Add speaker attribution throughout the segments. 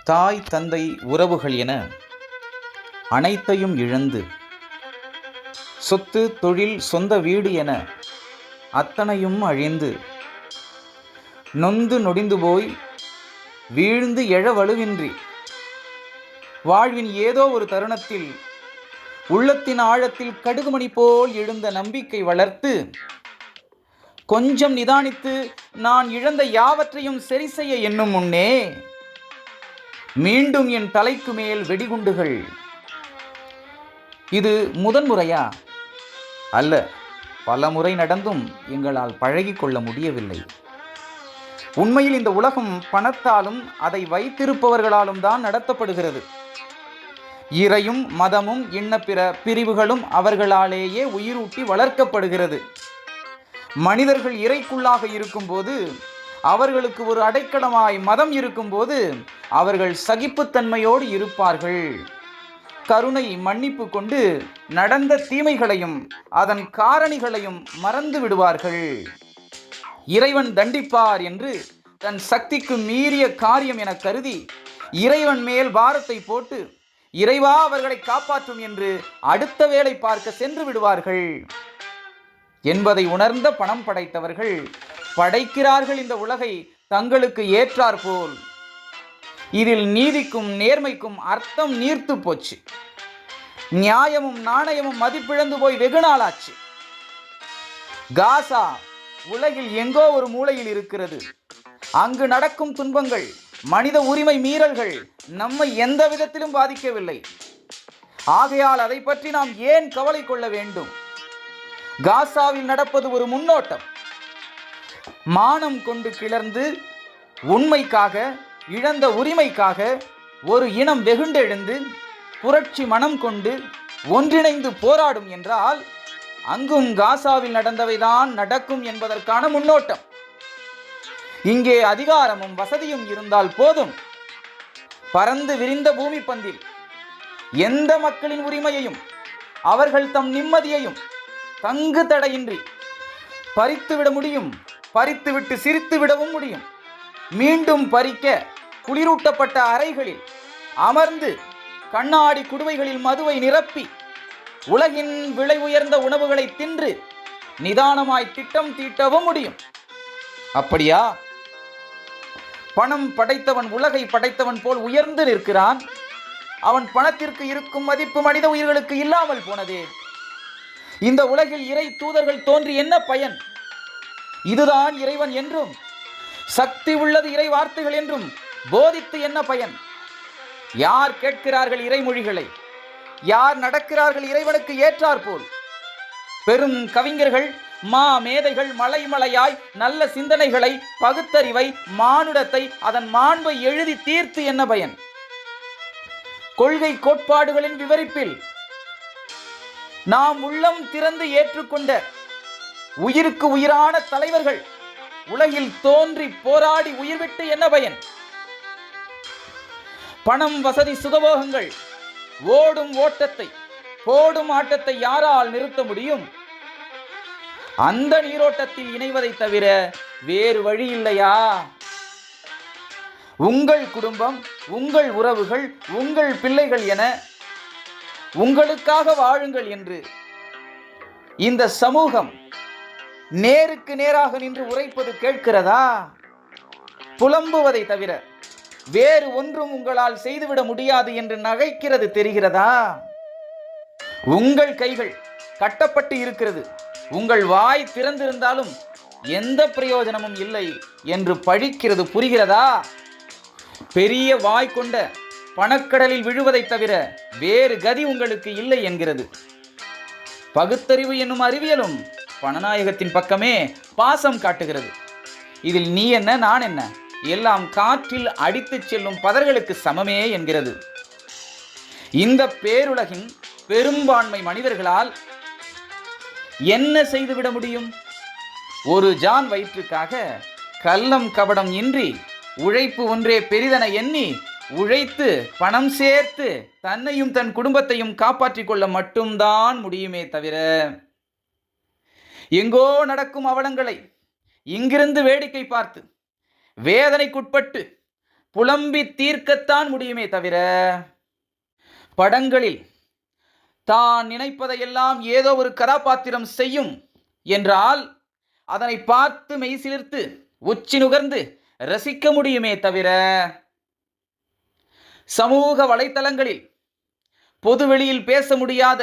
Speaker 1: தாய் தந்தை உறவுகள் என அனைத்தையும் இழந்து, சொத்து தொழில் சொந்த வீடு என அத்தனையும் அழிந்து, நொந்து நொடிந்து போய் வீழ்ந்து எழ வலுவின்றி வாழ்வின் ஏதோ ஒரு தருணத்தில் உள்ளத்தின் ஆழத்தில் கடுகுமணி போல் எழுந்த நம்பிக்கை வளர்த்து, கொஞ்சம் நிதானித்து நான் இழந்த யாவற்றையும் சரி செய்ய எண்ணும் முன்னே மீண்டும் என் தலைக்கு மேல் வெடிகுண்டுகள். இது முதன்முறையா? அல்ல, பல முறை நடந்தும் எங்களால் பழகி கொள்ள முடியவில்லை. உண்மையில் இந்த உலகம் பணத்தாலும் அதை வைத்திருப்பவர்களாலும் தான் நடத்தப்படுகிறது. இறையும் மதமும் இன்ன பிற பிரிவுகளும் அவர்களாலேயே உயிரூட்டி வளர்க்கப்படுகிறது. மனிதர்கள் இறைக்குள்ளாக இருக்கும்போது, அவர்களுக்கு ஒரு அடைக்கலமாய் மதம் இருக்கும்போது அவர்கள் சகிப்புத்தன்மையோடு இருப்பார்கள். கருணை மன்னிப்பு கொண்டு நடந்த தீமைகளையும் அதன் காரணிகளையும் மறந்து விடுவார்கள். இறைவன் தண்டிப்பார் என்று தன் சக்திக்கு மீறிய காரியம் என கருதி இறைவன் மேல் பாரத்தை போட்டு, இறைவா அவர்களை காப்பாற்றும் என்று அடுத்த வேலை பார்க்க சென்று விடுவார்கள் என்பதை உணர்ந்த பணம் படைத்தவர்கள் படைக்கிறார்கள் இந்த உலகை தங்களுக்கு ஏற்றாற்போல். இதில் நீதிக்கும் நேர்மைக்கும் அர்த்தம் நீர்த்து போச்சு. நியாயமும் நாணயமும் மதிப்பிழந்து போய் வெகு நாளாச்சு. காசா உலகில் எங்கோ ஒரு மூலையில் இருக்கிறது. அங்கு நடக்கும் துன்பங்கள், மனித உரிமை மீறல்கள் நம்மை எந்த விதத்திலும் பாதிக்கவில்லை. ஆகையால் அதை பற்றி நாம் ஏன் கவலை கொள்ள வேண்டும்? காசாவில் நடப்பது ஒரு முன்னோட்டம். மானம் கொண்டு கிளர்ந்து உண்மைக்காக, இழந்த உரிமைக்காக ஒரு இனம் வெகுண்டெழுந்து புரட்சி மனம் கொண்டு ஒன்றிணைந்து போராடும் என்றால், அங்கும் காசாவில் நடந்தவைதான் நடக்கும் என்பதற்கான முன்னோட்டம். இங்கே அதிகாரமும் வசதியும் இருந்தால் போதும், பரந்து விரிந்த பூமி பந்தில் எந்த மக்களின் உரிமையையும் அவர்கள் தம் நிம்மதியையும் தங்கு தடையின்றி பறித்துவிட முடியும். பறித்துவிட்டு சிரித்து விடவும் முடியும். மீண்டும் பறிக்க குளிரூட்டப்பட்ட அறைகளில் அமர்ந்து கண்ணாடி குடுவைகளில் மதுவை நிரப்பி உலகின் விலை உயர்ந்த உணவுகளை தின்று நிதானமாய் திட்டம் தீட்டவும் முடியும். அப்படியா? பணம் படைத்தவன் உலகை படைத்தவன் போல் உயர்ந்து நிற்கிறான். அவன் பணத்திற்கு இருக்கும் மதிப்பு மனித உயிர்களுக்கு இல்லாமல் போனதே. இந்த உலகில் இறை தூதர்கள் தோன்றி என்ன பயன்? இதுதான் இறைவன் என்றும் சக்தி உள்ளது இறை வார்த்தைகள் என்றும் போதித்து என்ன பயன்? யார் கேட்கிறார்கள் இறைமொழிகளை? யார் நடக்கிறார்கள் இறைவனுக்கு ஏற்றாற்போல்? பெரும் கவிஞர்கள், மா மேதைகள் மலை மலையாய் நல்ல சிந்தனைகளை, பகுத்தறிவை, மானுடத்தை, அதன் மாண்பை எழுதி தீர்த்து என்ன பயன்? கொள்கை கோட்பாடுகளின் விவரிப்பில் நாம் உள்ளம் திறந்து ஏற்றுக்கொண்ட உயிருக்கு உயிரான தலைவர்கள் உலகில் தோன்றி போராடி உயிர்விட்டு என்ன பயன்? பணம், வசதி, சுகபோகங்கள் ஓடும் ஓட்டத்தை, போடும் ஆட்டத்தை யாரால் நிறுத்த முடியும்? அந்த நீரோட்டத்தில் இணைவதை தவிர வேறு வழி இல்லையா? உங்கள் குடும்பம், உங்கள் உறவுகள், உங்கள் பிள்ளைகள் என உங்களுக்காக வாழுங்கள் என்று இந்த சமூகம் நேருக்கு நேராக நின்று உரைப்பது கேட்கிறதா? புலம்புவதை தவிர வேறு ஒன்றும் உங்களால் செய்துவிட முடியாது என்று நகைக்கிறது தெரிகிறதா? உங்கள் கைகள் கட்டப்பட்டு இருக்கிறது, உங்கள் வாய் திறந்திருந்தாலும் எந்த பிரயோஜனமும் இல்லை என்று பழிக்கிறது புரிகிறதா? பெரிய வாய் கொண்ட பணக்கடலில் விழுவதை தவிர வேறு கதி உங்களுக்கு இல்லை என்கிறது. பகுத்தறிவு என்னும் அறிவியலும் பணநாயகத்தின் பக்கமே பாசம் காட்டுகிறது. இதில் நீ என்ன நான் என்ன, எல்லாம் காற்றில் அடித்து செல்லும் பதர்களுக்கு சமமே என்கிறது. இந்த பேருலகின் பெரும்பான்மை மனிதர்களால் என்ன செய்துவிட முடியும்? ஒரு ஜான் வயிற்றுக்காக கள்ளம் கபடம் இன்றி உழைப்பு ஒன்றே பெரிதென எண்ணி உழைத்து பணம் சேர்த்து தன்னையும் தன் குடும்பத்தையும் காப்பாற்றிக் கொள்ள மட்டும்தான் முடியுமே தவிர, எங்கோ நடக்கும் அவலங்களை இங்கிருந்து வேடிக்கை பார்த்து வேதனைக்குட்பட்டு புலம்பி தீர்க்கத்தான் முடியுமே தவிர, படங்களில் தான் நினைப்பதையெல்லாம் ஏதோ ஒரு கதாபாத்திரம் செய்யும் என்றால் அதனை பார்த்து மெய்சிலிர்த்து உச்சி நுகர்ந்து ரசிக்க முடியுமே தவிர, சமூக வலைத்தளங்களில் பொதுவெளியில் பேச முடியாத,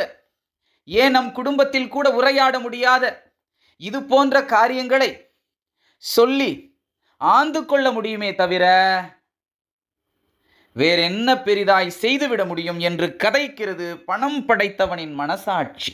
Speaker 1: ஏன் நம் குடும்பத்தில் கூட உரையாட முடியாத இது போன்ற காரியங்களை சொல்லி ஆந்து கொள்ள முடியுமே தவிர வேறென்ன பெரிதாய் செய்துவிட முடியும் என்று கதைக்கிறது பணம் படைத்தவனின் மனசாட்சி.